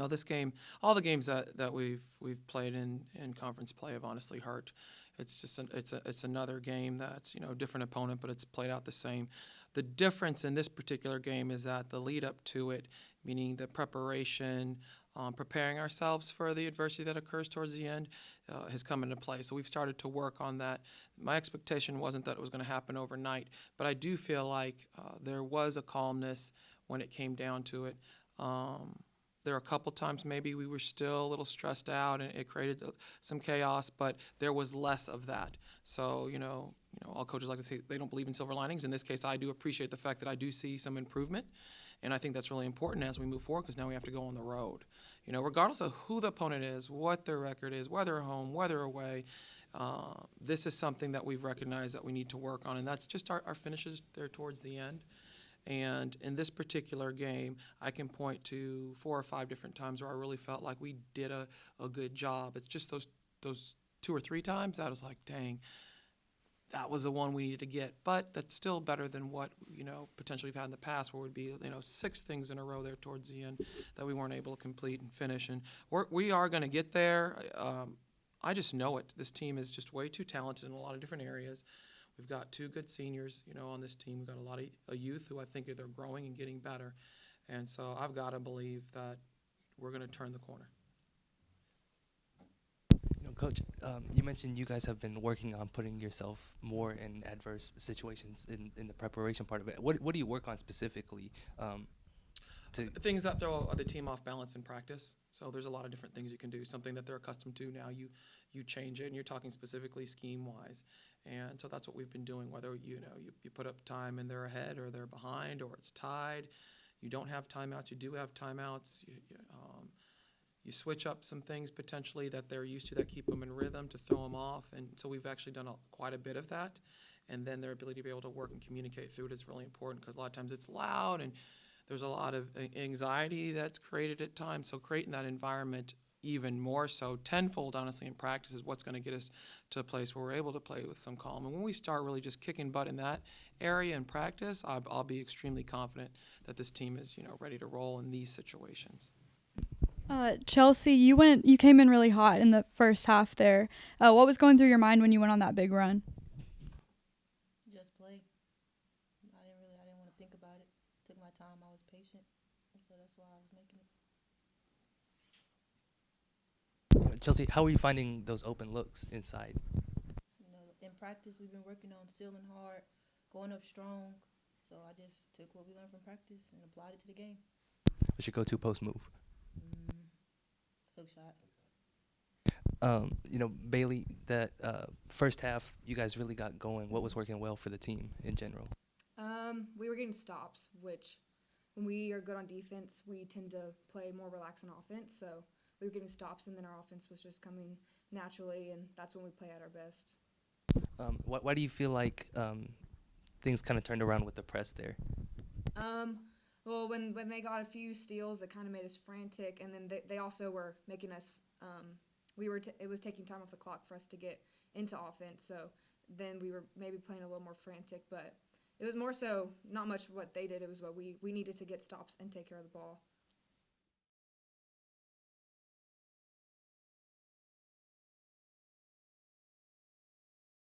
This game, all the games that we've played in conference play have honestly hurt. It's just it's another game that's different opponent, but it's played out the same. The difference in this particular game is that the lead up to it, meaning the preparation, preparing ourselves for the adversity that occurs towards the end, has come into play. So we've started to work on that. My expectation wasn't that it was going to happen overnight, but I do feel like there was a calmness when it came down to it. There are a couple times maybe we were still a little stressed out and it created some chaos, but there was less of that. So, all coaches like to say they don't believe in silver linings. In this case, I do appreciate the fact that I do see some improvement, and I think that's really important as we move forward because now we have to go on the road. Regardless of who the opponent is, what their record is, whether home, whether away, this is something that we've recognized that we need to work on, and that's just our finishes there towards the end. And in this particular game, I can point to 4 or 5 different times where I really felt like we did a good job. It's just those 2 or 3 times that I was like, dang, that was the one we needed to get. But that's still better than what, potentially we've had in the past where it would be, 6 things in a row there towards the end that we weren't able to complete and finish. And we are going to get there. I just know it. This team is just way too talented in a lot of different areas. We've got 2 good seniors, on this team. We've got a lot of youth who I think they're growing and getting better. And so I've got to believe that we're going to turn the corner. Coach, you mentioned you guys have been working on putting yourself more in adverse situations in the preparation part of it. What do you work on specifically? Things that throw the team off balance in practice. So there's a lot of different things you can do. Something that they're accustomed to now, you change it, and you're talking specifically scheme-wise. And so that's what we've been doing, whether you put up time and they're ahead or they're behind or it's tied. You don't have timeouts. You do have timeouts. You switch up some things potentially that they're used to that keep them in rhythm to throw them off. And so we've actually done quite a bit of that. And then their ability to be able to work and communicate through it is really important because a lot of times it's loud and there's a lot of anxiety that's created at times. So creating that environment even more so, tenfold, honestly, in practice is what's going to get us to a place where we're able to play with some calm. And when we start really just kicking butt in that area in practice, I'll be extremely confident that this team is, ready to roll in these situations. Chelsea, you came in really hot in the first half there. What was going through your mind when you went on that big run? Just play. I didn't want to think about it. Took my time. I was patient, so that's why I was making it. Chelsea, how are you finding those open looks inside? In practice, we've been working on sealing hard, going up strong. So I just took what we learned from practice and applied it to the game. What's your go-to post move? Hook shot. Bailey, that first half you guys really got going. What was working well for the team in general? We were getting stops, which when we are good on defense, we tend to play more relaxed on offense. So we were getting stops, and then our offense was just coming naturally, and that's when we play at our best. Why do you feel like things kind of turned around with the press there? Well, when they got a few steals, it kind of made us frantic, and then they also were making us. It was taking time off the clock for us to get into offense, so then we were maybe playing a little more frantic. But it was more so not much what they did; it was what we needed to get stops and take care of the ball.